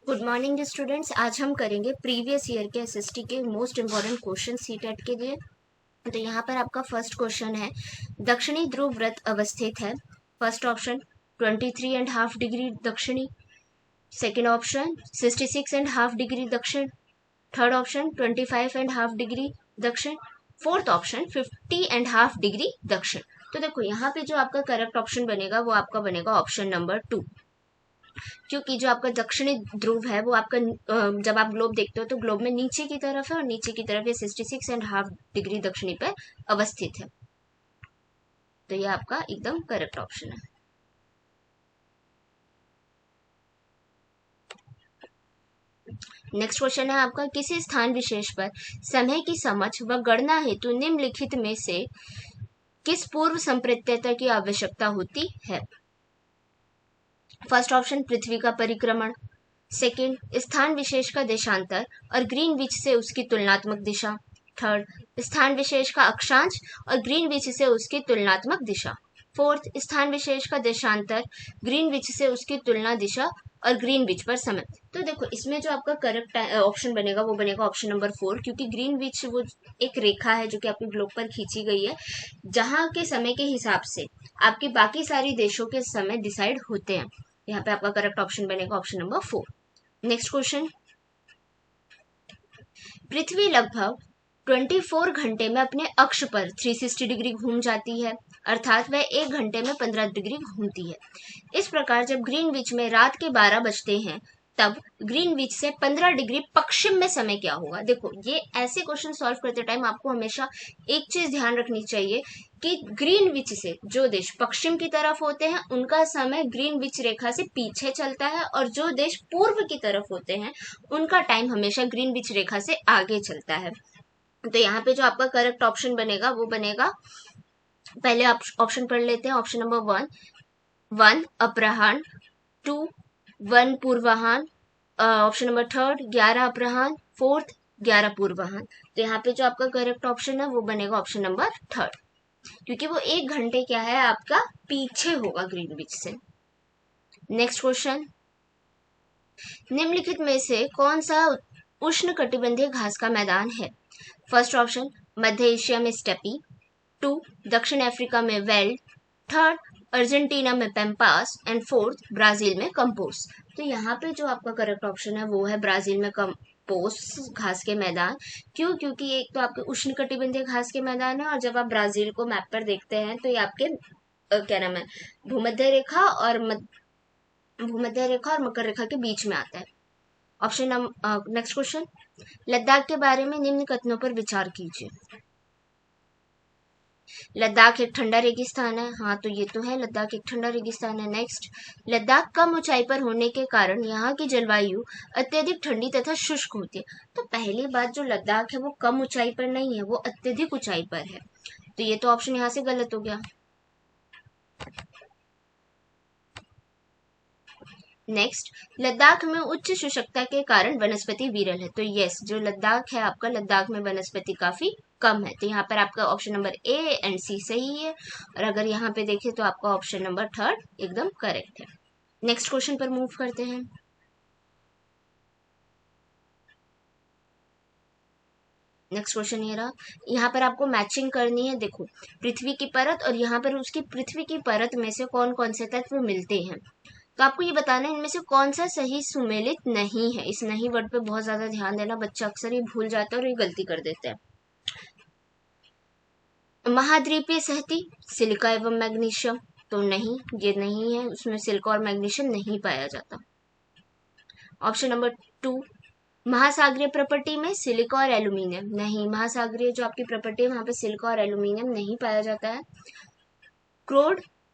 Good morning students. आज हम करेंगे प्रीवियस ईयर के एसएसटी के मोस्ट इंपॉर्टेंट क्वेश्चन सीटेट के लिए। तो यहाँ पर आपका फर्स्ट क्वेश्चन है, दक्षिणी ध्रुव व्रत अवस्थित है। फर्स्ट ऑप्शन 23.5 डिग्री दक्षिणी, सेकेंड ऑप्शन 66.5 डिग्री दक्षिण, थर्ड ऑप्शन 25.5 डिग्री दक्षिण, फोर्थ ऑप्शन 50.5 डिग्री दक्षिण। तो देखो यहाँ पे जो आपका करेक्ट ऑप्शन बनेगा वो आपका बनेगा ऑप्शन नंबर 2, क्योंकि जो आपका दक्षिणी ध्रुव है वो आपका जब आप ग्लोब देखते हो तो ग्लोब में नीचे की तरफ है और नीचे की तरफ ये 66.5 डिग्री दक्षिणी पर अवस्थित है। तो ये आपका एकदम करेक्ट ऑप्शन है। नेक्स्ट क्वेश्चन है आपका, किसी स्थान विशेष पर समय की समझ व गणना हेतु निम्नलिखित में से किस पूर्व संप्रत्यता की आवश्यकता होती है? फर्स्ट ऑप्शन पृथ्वी का परिक्रमण, सेकेंड स्थान विशेष का देशांतर और ग्रीनविच से उसकी तुलनात्मक दिशा, थर्ड स्थान विशेष का अक्षांश और ग्रीनविच से उसकी तुलनात्मक दिशा, फोर्थ स्थान विशेष का देशांतर, ग्रीनविच से उसकी तुलना दिशा और ग्रीनविच पर समय। तो देखो इसमें जो आपका करेक्ट ऑप्शन बनेगा वो बनेगा ऑप्शन नंबर 4, क्योंकि ग्रीनविच वो एक रेखा है जो कि आपके ग्लोब पर खींची गई है, जहां के समय के हिसाब से आपके बाकी सारी देशों के समय डिसाइड होते हैं। यहाँ पे आपका करेक्ट ऑप्शन बनेगा ऑप्शन नंबर 4। नेक्स्ट क्वेश्चन, पृथ्वी लगभग 24 घंटे में अपने अक्ष पर 360 डिग्री घूम जाती है, अर्थात वह 1 घंटे में 15 डिग्री घूमती है। इस प्रकार जब ग्रीनविच में रात के 12 बजते हैं तब ग्रीनविच से 15 डिग्री पश्चिम में समय क्या होगा? देखो ये ऐसे क्वेश्चन सॉल्व करते टाइम आपको हमेशा एक चीज ध्यान रखनी चाहिए कि ग्रीनविच से जो देश पश्चिम की तरफ होते हैं उनका समय ग्रीनविच रेखा से पीछे चलता है, और जो देश पूर्व की तरफ होते हैं उनका टाइम हमेशा ग्रीनविच रेखा से आगे चलता है। तो यहाँ पे जो आपका करेक्ट ऑप्शन बनेगा वो बनेगा, पहले आप ऑप्शन पढ़ लेते हैं। ऑप्शन नंबर 1 अपराह्न, 2 1 पूर्वाह्न, ऑप्शन नंबर 3 11 अपराह्न, फोर्थ 11 पूर्वाह्न। तो यहाँ पे जो आपका करेक्ट ऑप्शन है वो बनेगा ऑप्शन नंबर 3, क्योंकि वो 1 घंटे क्या है आपका पीछे होगा ग्रीनविच से। नेक्स्ट क्वेश्चन, निम्नलिखित में से कौन सा उष्ण कटिबंधीय घास का मैदान है? फर्स्ट ऑप्शन मध्य एशिया में स्टेपी, 2 दक्षिण अफ्रीका में वेल्ड, थर्ड अर्जेंटीना में पेम्पास एंड फोर्थ ब्राजील में कंपोस। तो यहाँ पे जो आपका करेक्ट ऑप्शन है वो है ब्राजील में कंपोस घास के मैदान। क्यों? क्योंकि एक तो आपके उष्ण कटिबंधीय घास के मैदान है, और जब आप ब्राजील को मैप पर देखते हैं तो ये आपके क्या नाम है भूमध्य रेखा और मकर रेखा के बीच में आता है। ऑप्शन नेक्स्ट क्वेश्चन, लद्दाख के बारे में निम्न कथनों पर विचार कीजिए। लद्दाख एक ठंडा रेगिस्तान है, हाँ तो ये तो है, लद्दाख एक ठंडा रेगिस्तान है। नेक्स्ट, लद्दाख कम ऊंचाई पर होने के कारण यहाँ की जलवायु अत्यधिक ठंडी तथा शुष्क होती है। तो पहली बात, जो लद्दाख है वो कम ऊंचाई पर नहीं है, वो अत्यधिक ऊंचाई पर है। तो ये तो ऑप्शन यहाँ से गलत हो गया। नेक्स्ट, लद्दाख में उच्च शुष्कता के कारण वनस्पति विरल है। तो यस, जो लद्दाख है आपका, लद्दाख में वनस्पति काफी कम है। तो यहाँ पर आपका ऑप्शन नंबर ए एंड सी सही है, और अगर यहाँ पे देखें तो आपका ऑप्शन नंबर 3 एकदम करेक्ट है। नेक्स्ट क्वेश्चन पर मूव करते हैं। नेक्स्ट क्वेश्चन ये रहा, यहाँ पर आपको मैचिंग करनी है। देखो पृथ्वी की परत और यहाँ पर उसकी पृथ्वी की परत में से कौन कौन से तत्व मिलते हैं, तो आपको ये बताना है इनमें से कौन सा सही सुमेलित नहीं है। इस नहीं वर्ड पे बहुत ज्यादा ध्यान देना, बच्चा अक्सर ये भूल जाता है और ये गलती कर देते हैं। महाद्वीपीय सहती सिलिका एवं मैग्नीशियम, तो नहीं, ये नहीं है, उसमें सिलिका और मैग्नीशियम नहीं पाया जाता। ऑप्शन नंबर 2, महासागरीय प्रॉपर्टी में सिलिका और एल्यूमिनियम, नहीं, महासागरीय जो आपकी प्रॉपर्टी है वहां पे सिलिका और एल्यूमिनियम नहीं पाया जाता है।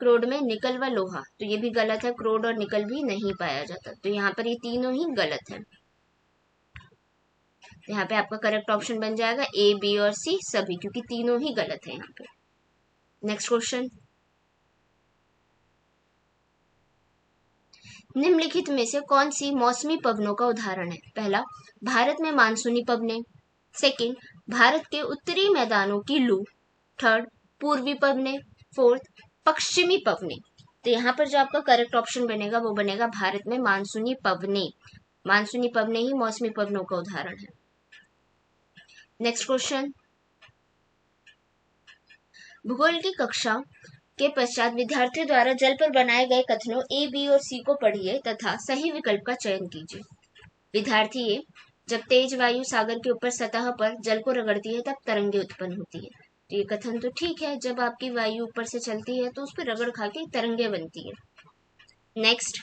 क्रोड में निकल व लोहा, तो ये भी गलत है, क्रोड और निकल भी नहीं पाया जाता। तो यहाँ पर ये तीनों ही गलत है। यहाँ पे आपका करेक्ट ऑप्शन बन जाएगा ए, बी और सी सभी, क्योंकि तीनों ही गलत है यहाँ पे। नेक्स्ट क्वेश्चन, निम्नलिखित में से कौन सी मौसमी पवनों का उदाहरण है? पहला, भारत में मानसूनी पवने, सेकंड, भारत के उत्तरी मैदानों की लू, थर्ड, पूर्वी पवने, फोर्थ, पश्चिमी पवने। तो यहाँ पर जो आपका करेक्ट ऑप्शन बनेगा वो बनेगा भारत में मानसूनी पवने। मानसूनी पवने ही मौसमी पवनों का उदाहरण है। नेक्स्ट क्वेश्चन, भूगोल की कक्षा के पश्चात विद्यार्थियों द्वारा जल पर बनाए गए कथनों ए, बी और सी को पढ़िए तथा सही विकल्प का चयन कीजिए। विद्यार्थी ए, जब तेज वायु सागर के ऊपर सतह पर जल को रगड़ती है तब तरंगे उत्पन्न होती है। तो ये कथन तो ठीक है, जब आपकी वायु ऊपर से चलती है तो उस पर रगड़ खा के तरंगे बनती है। नेक्स्ट,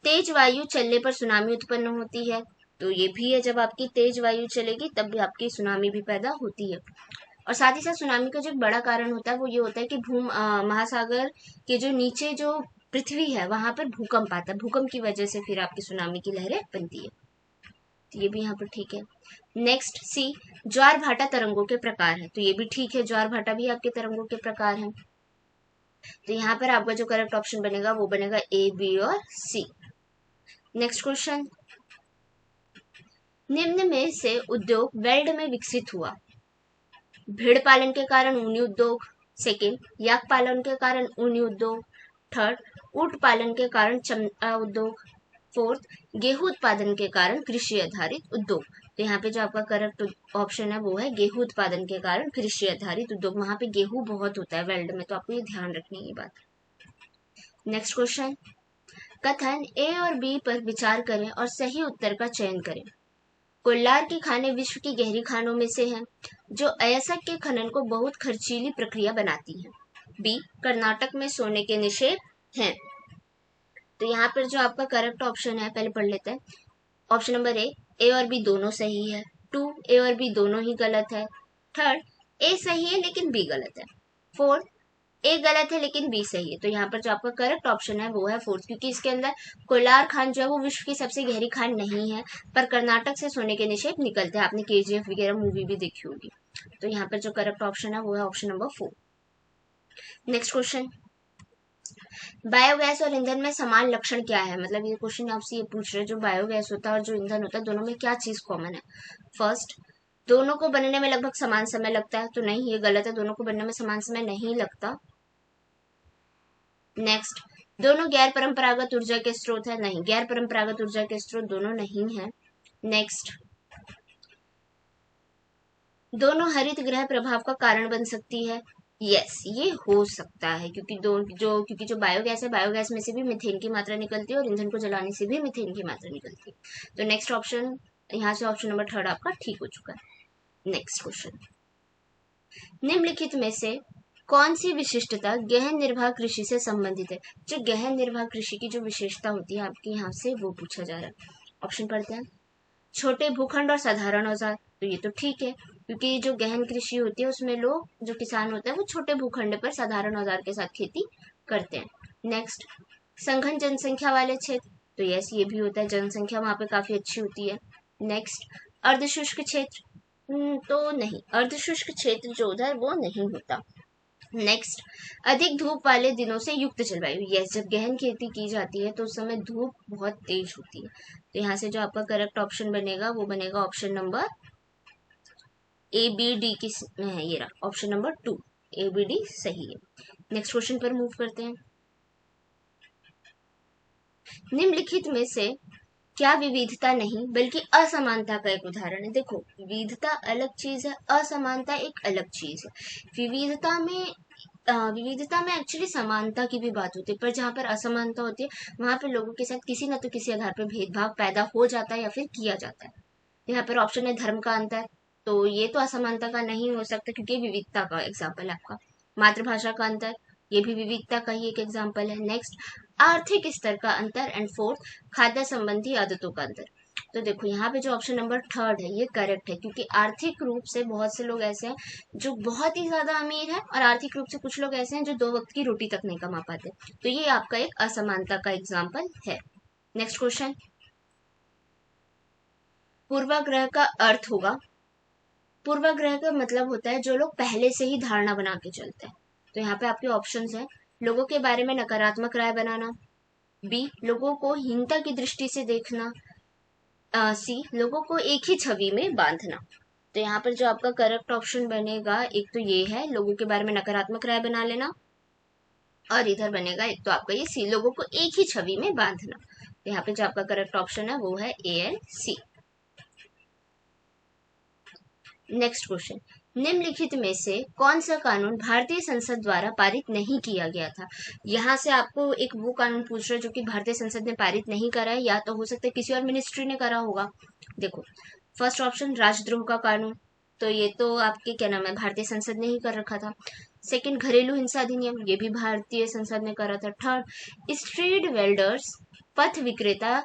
तेज वायु चलने पर सुनामी उत्पन्न होती है। तो ये भी है, जब आपकी तेज वायु चलेगी तब भी आपकी सुनामी भी पैदा होती है। और साथ ही साथ सुनामी का जो एक बड़ा कारण होता है वो ये होता है कि महासागर के जो नीचे जो पृथ्वी है वहां पर भूकंप आता है, भूकंप की वजह से फिर आपकी सुनामी की लहरें बनती है। तो ये भी यहाँ पर ठीक है। नेक्स्ट सी, ज्वार भाटा तरंगों के प्रकार है। तो ये भी ठीक है, ज्वार भाटा भी आपके तरंगों के प्रकार हैं। तो यहाँ पर आपका जो करेक्ट ऑप्शन बनेगा वो बनेगा ए, बी और सी। नेक्स्ट क्वेश्चन, निम्न में से उद्योग वेल्ड में विकसित हुआ। भेड़ पालन के कारण ऊनी उद्योग, सेकेंड याक पालन के कारण ऊनी उद्योग, थर्ड ऊंट पालन के कारण चमड़ा उद्योग, फोर्थ गेहूं उत्पादन के कारण कृषि आधारित उद्योग। तो यहाँ पे जो आपका करेक्ट ऑप्शन है वो है गेहूं उत्पादन के कारण कृषि आधारित उद्योग। वहां पे गेहूं बहुत होता है वेल्ड में, तो आपको ये ध्यान रखनी है ये बात। नेक्स्ट क्वेश्चन, कथन ए और बी पर विचार करें और सही उत्तर का चयन करें। कोल्लार की खानें विश्व की गहरी खानों में से हैं, जो अयस्क के खनन को बहुत खर्चीली प्रक्रिया बनाती है। बी, कर्नाटक में सोने के निक्षेप हैं। तो यहाँ पर जो आपका करेक्ट ऑप्शन है पहले पढ़ लेते हैं। ऑप्शन नंबर ए और बी दोनों सही है। 2, ए और बी दोनों ही गलत है। थर्ड, ए सही है लेकिन बी गलत है। फोर्थ, ए गलत है लेकिन बी सही है। तो यहाँ पर जो आपका करेक्ट ऑप्शन है वो है फोर्थ, क्योंकि इसके अंदर कोलार खान जो है वो विश्व की सबसे गहरी खान नहीं है, पर कर्नाटक से सोने के निक्षेप निकलते हैं। आपने केजीएफ वगैरह मूवी भी देखी होगी। तो यहाँ पर जो करेक्ट ऑप्शन है वो है option number 4। Next question, biogas और ईंधन में समान लक्षण क्या है। मतलब ये क्वेश्चन आपसे ये पूछ रहे हैं जो बायोगैस होता है और जो ईंधन होता है दोनों में क्या चीज कॉमन है। फर्स्ट, दोनों को बनने में लगभग समान समय लगता है। तो नहीं, ये गलत है, दोनों को बनने में समान समय नहीं लगता। नेक्स्ट, दोनों गैर परंपरागत ऊर्जा के स्रोत है। नहीं, गैर परंपरागत ऊर्जा के स्रोत दोनों नहीं है। नेक्स्ट, दोनों हरित गृह प्रभाव का कारण बन सकती है। यस, ये हो सकता है, क्योंकि जो बायोगैस है, बायोगैस में से भी मीथेन की मात्रा निकलती है और ईंधन को जलाने से भी मीथेन की मात्रा निकलती है। तो नेक्स्ट ऑप्शन, यहाँ से ऑप्शन नंबर 3 आपका ठीक हो चुका है। नेक्स्ट क्वेश्चन, निम्नलिखित में से कौन सी विशिष्टता गहन निर्वाह कृषि से संबंधित है। जो गहन निर्वाह कृषि की जो विशेषता होती है आपके यहाँ से वो पूछा जा रहा है। ऑप्शन पढ़ते हैं। छोटे भूखंड और साधारण औजार। तो ये तो ठीक है, क्योंकि जो गहन कृषि होती है उसमें लोग जो किसान होते हैं वो छोटे भूखंड पर साधारण औजार के साथ खेती करते हैं। नेक्स्ट, संघन जनसंख्या वाले क्षेत्र। तो यस, ये भी होता है, जनसंख्या वहां पे काफी अच्छी होती है। नेक्स्ट, अर्धशुष्क क्षेत्र। तो नहीं, अर्धशुष्क क्षेत्र जो उधर वो नहीं होता। नेक्स्ट, अधिक धूप वाले दिनों से युक्त जलवायु। यस, जब गहन खेती की जाती है तो उस समय धूप बहुत तेज होती है। तो यहाँ से जो आपका करेक्ट ऑप्शन बनेगा वो बनेगा option number A, B, D किस में है, ये रहा option number 2, A, B, D सही है। नेक्स्ट क्वेश्चन पर मूव करते हैं। निम्नलिखित में से क्या विविधता नहीं बल्कि असमानता का एक उदाहरण है। देखो, विविधता अलग चीज है, असमानता एक अलग चीज है। विविधता में एक्चुअली समानता की भी बात होती है, पर जहाँ पर असमानता होती है वहां पर लोगों के साथ किसी न तो किसी आधार पर भेदभाव पैदा हो जाता है या फिर किया जाता है। यहाँ पर ऑप्शन है धर्म का अंतर। तो ये तो असमानता का नहीं हो सकता, क्योंकि विविधता का एग्जाम्पल है आपका। मातृभाषा का अंतर, ये भी विविधता का ही एक एग्जाम्पल है। नेक्स्ट, आर्थिक स्तर का अंतर, एंड फोर्थ, खाद्य संबंधी आदतों का अंतर। तो देखो, यहाँ पे जो ऑप्शन नंबर 3 है ये करेक्ट है, क्योंकि आर्थिक रूप से बहुत से लोग ऐसे हैं जो बहुत ही ज्यादा अमीर है और आर्थिक रूप से कुछ लोग ऐसे हैं जो 2 वक्त की रोटी तक नहीं कमा पाते। तो ये आपका एक असमानता का एग्जाम्पल है। नेक्स्ट क्वेश्चन, पूर्वाग्रह का अर्थ होगा। पूर्वाग्रह का मतलब होता है जो लोग पहले से ही धारणा बना के चलते हैं। तो यहाँ पे आपके ऑप्शंस हैं। लोगों के बारे में नकारात्मक राय बनाना। बी, लोगों को हीनता की दृष्टि से देखना। सी, लोगों को एक ही छवि में बांधना। तो यहाँ पर जो आपका करेक्ट ऑप्शन बनेगा एक तो ये है, लोगों के बारे में नकारात्मक राय बना लेना, और इधर बनेगा एक तो आपका ये सी, लोगों को एक ही छवि में बांधना। यहाँ पे जो आपका करेक्ट ऑप्शन है वो है A and C. Next question, निम्नलिखित में से कौन सा कानून भारतीय संसद द्वारा पारित नहीं किया गया था। यहाँ से आपको एक वो कानून पूछ रहे जो कि भारतीय संसद ने पारित नहीं करा है, या तो हो सकता है किसी और मिनिस्ट्री ने करा होगा। देखो, फर्स्ट ऑप्शन राजद्रोह का कानून, तो ये तो आपके क्या नाम है भारतीय संसद ने ही कर रखा था। सेकंड, घरेलू हिंसा अधिनियम, ये भी भारतीय संसद ने करा था। थर्ड, स्ट्रीट वेल्डर्स पथ विक्रेता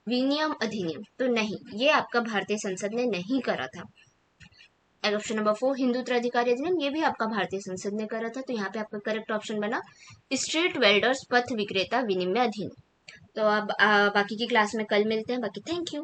विनियम अधिनियम, तो नहीं, ये आपका भारतीय संसद ने नहीं करा था। ऑप्शन नंबर 4, हिंदू उत्तराधिकारी अधिनियम, ये भी आपका भारतीय संसद ने करा था, तो यहाँ पे आपका करेक्ट ऑप्शन बना स्ट्रीट वेल्डर्स पथ विक्रेता विनिमय अधिनियम। तो अब बाकी की क्लास में कल मिलते हैं। बाकी थैंक यू।